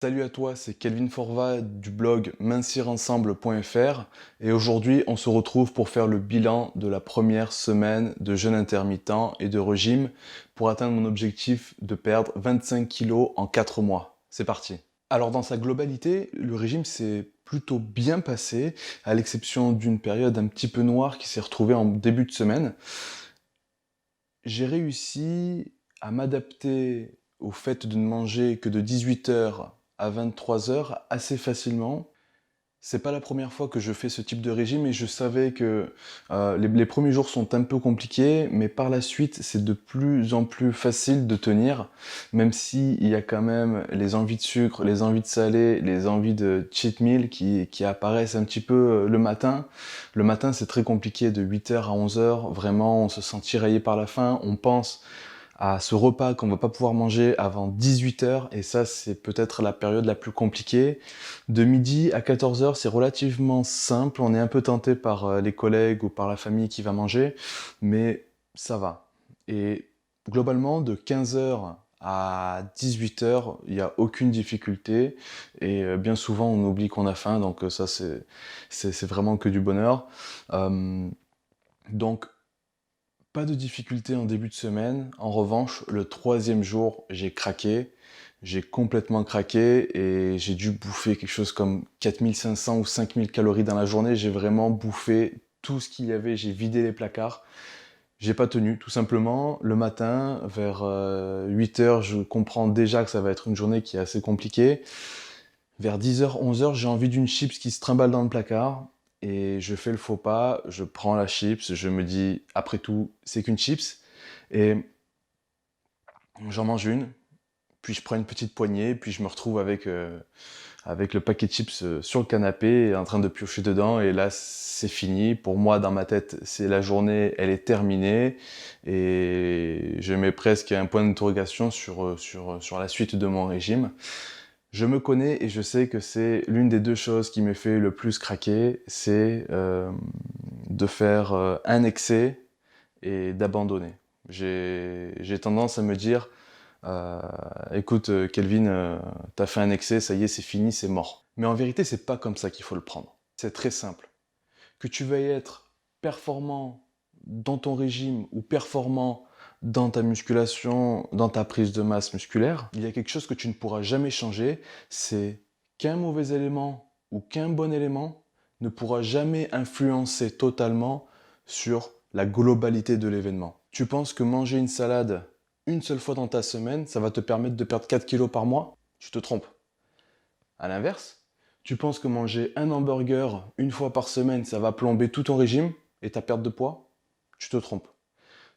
Salut à toi, c'est Kelvin Forva du blog mincirensemble.fr et aujourd'hui on se retrouve pour faire le bilan de la première semaine de jeûne intermittent et de régime pour atteindre mon objectif de perdre 25 kilos en 4 mois. C'est parti. Alors dans sa globalité, le régime s'est plutôt bien passé, à l'exception d'une période un petit peu noire qui s'est retrouvée en début de semaine. J'ai réussi à m'adapter au fait de ne manger que de 18h à 23h assez facilement. C'est pas la première fois que je fais ce type de régime et je savais que les premiers jours sont un peu compliqués, mais par la suite c'est de plus en plus facile de tenir, même si il y a quand même les envies de sucre, les envies de salé, les envies de cheat meal qui apparaissent un petit peu le matin. Le matin c'est très compliqué de 8h à 11h, vraiment on se sent tiraillé par la faim, on pense à ce repas qu'on va pas pouvoir manger avant 18h, et ça c'est peut-être la période la plus compliquée. De midi à 14h, c'est relativement simple, on est un peu tenté par les collègues ou par la famille qui va manger, mais ça va. Et globalement, de 15h à 18h, il n'y a aucune difficulté, et bien souvent on oublie qu'on a faim, donc ça c'est vraiment que du bonheur. Euh, donc pas de difficulté en début de semaine. En revanche, le troisième jour, j'ai craqué. J'ai complètement craqué et j'ai dû bouffer quelque chose comme 4500 ou 5000 calories dans la journée. J'ai vraiment bouffé tout ce qu'il y avait. J'ai vidé les placards. J'ai pas tenu, tout simplement. Le matin, vers 8h, je comprends déjà que ça va être une journée qui est assez compliquée. Vers 10h, 11h, j'ai envie d'une chips qui se trimballe dans le placard. Et je fais le faux pas, je prends la chips, je me dis, après tout, c'est qu'une chips. Et j'en mange une, puis je prends une petite poignée, puis je me retrouve avec le paquet de chips sur le canapé, en train de piocher dedans. Et là, c'est fini. Pour moi, dans ma tête, c'est la journée, elle est terminée. Et je mets presque un point d'interrogation sur la suite de mon régime. Je me connais et je sais que c'est l'une des deux choses qui me fait le plus craquer, c'est de faire un excès et d'abandonner. J'ai tendance à me dire, euh, écoute Kelvin, t'as fait un excès, ça y est, c'est fini, c'est mort. Mais en vérité, c'est pas comme ça qu'il faut le prendre. C'est très simple. Que tu veuilles être performant dans ton régime ou performant dans ta musculation, dans ta prise de masse musculaire, il y a quelque chose que tu ne pourras jamais changer, c'est qu'un mauvais élément ou qu'un bon élément ne pourra jamais influencer totalement sur la globalité de l'événement. Tu penses que manger une salade une seule fois dans ta semaine, ça va te permettre de perdre 4 kilos par mois? Tu te trompes. À l'inverse, tu penses que manger un hamburger une fois par semaine, ça va plomber tout ton régime et ta perte de poids? Tu te trompes.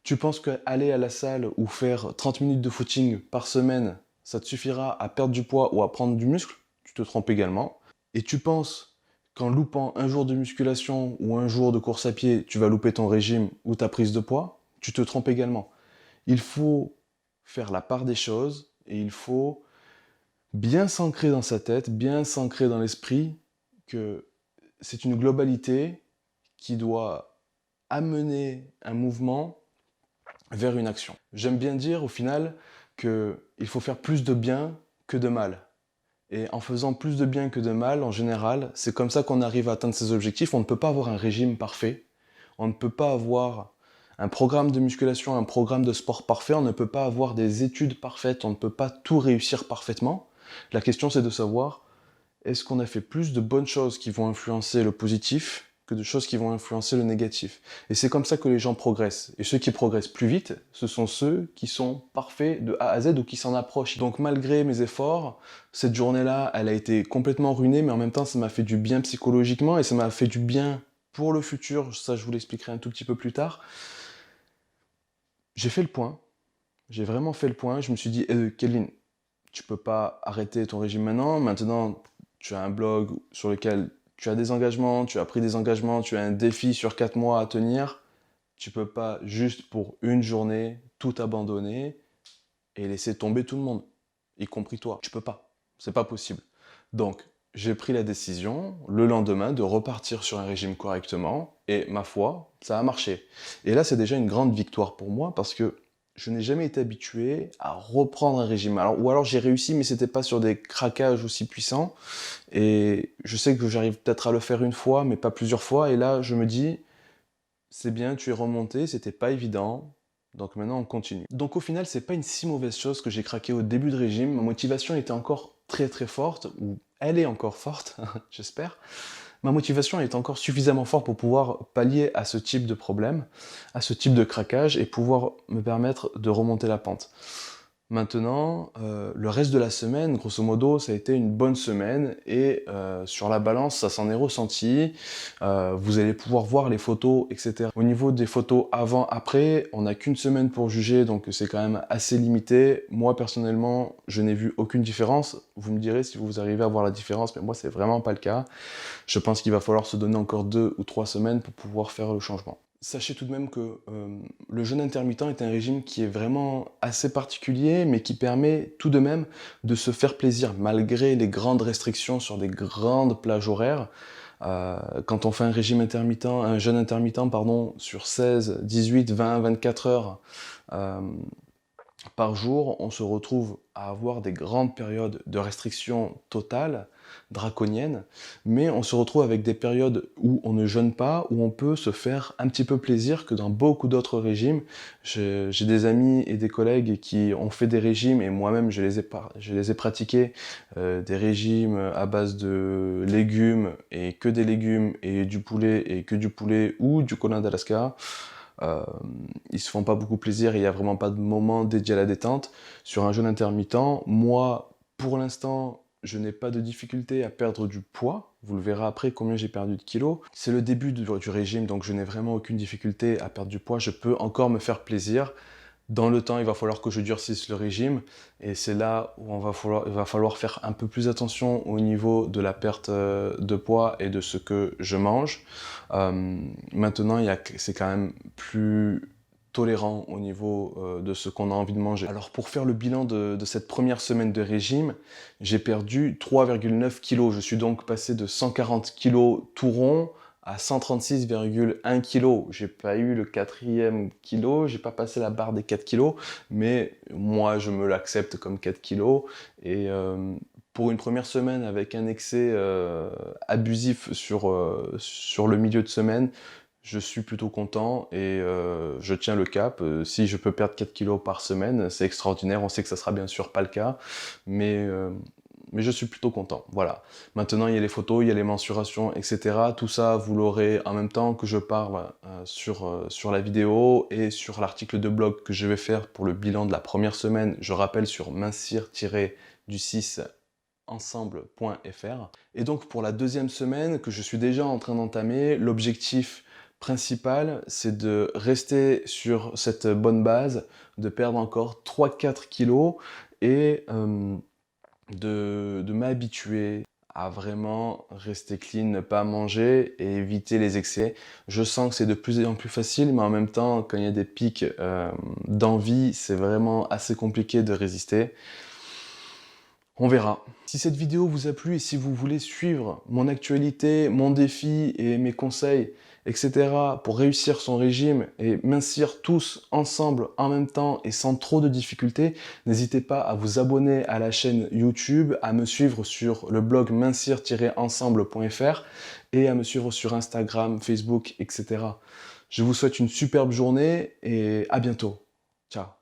Tu penses qu'aller à la salle ou faire 30 minutes de footing par semaine, ça te suffira à perdre du poids ou à prendre du muscle? Tu te trompes également. Et tu penses qu'en loupant un jour de musculation ou un jour de course à pied, tu vas louper ton régime ou ta prise de poids? Tu te trompes également. Il faut faire la part des choses et il faut bien s'ancrer dans sa tête, bien s'ancrer dans l'esprit que c'est une globalité qui doit amener un mouvement vers une action. J'aime bien dire au final qu'il faut faire plus de bien que de mal. Et en faisant plus de bien que de mal, en général, c'est comme ça qu'on arrive à atteindre ses objectifs. On ne peut pas avoir un régime parfait. On ne peut pas avoir un programme de musculation, un programme de sport parfait. On ne peut pas avoir des études parfaites. On ne peut pas tout réussir parfaitement. La question, c'est de savoir, est-ce qu'on a fait plus de bonnes choses qui vont influencer le positif que de choses qui vont influencer le négatif? Et c'est comme ça que les gens progressent. Et ceux qui progressent plus vite, ce sont ceux qui sont parfaits de A à Z ou qui s'en approchent. Donc malgré mes efforts, cette journée-là, elle a été complètement ruinée, mais en même temps, ça m'a fait du bien psychologiquement et ça m'a fait du bien pour le futur. Ça, je vous l'expliquerai un tout petit peu plus tard. J'ai fait le point. J'ai vraiment fait le point. Je me suis dit, Kelvin, tu peux pas arrêter ton régime maintenant. Maintenant, tu as un blog sur lequel tu as des engagements, tu as pris des engagements, tu as un défi sur 4 mois à tenir. Tu peux pas juste pour une journée tout abandonner et laisser tomber tout le monde, y compris toi. Tu peux pas. C'est pas possible. Donc, j'ai pris la décision le lendemain de repartir sur un régime correctement et ma foi, ça a marché. Et là, c'est déjà une grande victoire pour moi parce que je n'ai jamais été habitué à reprendre un régime. Ou alors j'ai réussi, mais c'était pas sur des craquages aussi puissants. Et je sais que j'arrive peut-être à le faire une fois, mais pas plusieurs fois. Et là, je me dis, c'est bien, tu es remonté, c'était pas évident. Donc maintenant, on continue. Donc au final, c'est pas une si mauvaise chose que j'ai craqué au début de régime. Ma motivation était encore très très forte, ou elle est encore forte, j'espère. Ma motivation est encore suffisamment forte pour pouvoir pallier à ce type de problème, à ce type de craquage, et pouvoir me permettre de remonter la pente. Maintenant, le reste de la semaine, grosso modo, ça a été une bonne semaine et sur la balance, ça s'en est ressenti. Vous allez pouvoir voir les photos, etc. Au niveau des photos avant-après, on n'a qu'une semaine pour juger, donc c'est quand même assez limité. Moi, personnellement, je n'ai vu aucune différence. Vous me direz si vous arrivez à voir la différence, mais moi, c'est vraiment pas le cas. Je pense qu'il va falloir se donner encore 2 ou 3 semaines pour pouvoir faire le changement. Sachez tout de même que le jeûne intermittent est un régime qui est vraiment assez particulier, mais qui permet tout de même de se faire plaisir malgré les grandes restrictions sur des grandes plages horaires. Quand on fait un régime intermittent, un jeûne intermittent, pardon, sur 16, 18, 20, 24 heures euh, par jour, on se retrouve à avoir des grandes périodes de restriction totale, draconienne, mais on se retrouve avec des périodes où on ne jeûne pas, où on peut se faire un petit peu plaisir que dans beaucoup d'autres régimes. J'ai des amis et des collègues qui ont fait des régimes, et moi-même je les ai pratiqués, des régimes à base de légumes, et que des légumes, et du poulet, et que du poulet, ou du colin d'Alaska. Euh, Ils se font pas beaucoup plaisir, il n'y a vraiment pas de moment dédié à la détente. Sur un jeûne intermittent, moi, pour l'instant, je n'ai pas de difficulté à perdre du poids. Vous le verrez après combien j'ai perdu de kilos. C'est le début du régime, donc je n'ai vraiment aucune difficulté à perdre du poids. Je peux encore me faire plaisir. Dans le temps, il va falloir que je durcisse le régime, et c'est là où il va falloir faire un peu plus attention au niveau de la perte de poids et de ce que je mange. Maintenant, c'est quand même plus tolérant au niveau de ce qu'on a envie de manger. Alors pour faire le bilan de cette première semaine de régime, j'ai perdu 3,9 kg. Je suis donc passé de 140 kg tout rond à 136,1 kg. J'ai pas eu le 4e kilo, j'ai pas passé la barre des 4 kg, mais moi je me l'accepte comme 4 kg. Et pour une première semaine avec un excès abusif sur le milieu de semaine, je suis plutôt content et je tiens le cap. Si je peux perdre 4 kilos par semaine, c'est extraordinaire. On sait que ça sera bien sûr pas le cas, mais je suis plutôt content. Voilà. Maintenant, il y a les photos, il y a les mensurations, etc. Tout ça, vous l'aurez en même temps que je parle sur la vidéo et sur l'article de blog que je vais faire pour le bilan de la première semaine. Je rappelle sur mincir-du6 ensemble.fr. Et donc pour la deuxième semaine que je suis déjà en train d'entamer, l'objectif principal, c'est de rester sur cette bonne base, de perdre encore 3-4 kilos et de m'habituer à vraiment rester clean, ne pas manger et éviter les excès. Je sens que c'est de plus en plus facile, mais en même temps, quand il y a des pics d'envie, c'est vraiment assez compliqué de résister. On verra. Si cette vidéo vous a plu et si vous voulez suivre mon actualité, mon défi et mes conseils, etc. pour réussir son régime et mincir tous ensemble en même temps et sans trop de difficultés, n'hésitez pas à vous abonner à la chaîne YouTube, à me suivre sur le blog mincir-ensemble.fr et à me suivre sur Instagram, Facebook, etc. Je vous souhaite une superbe journée et à bientôt. Ciao.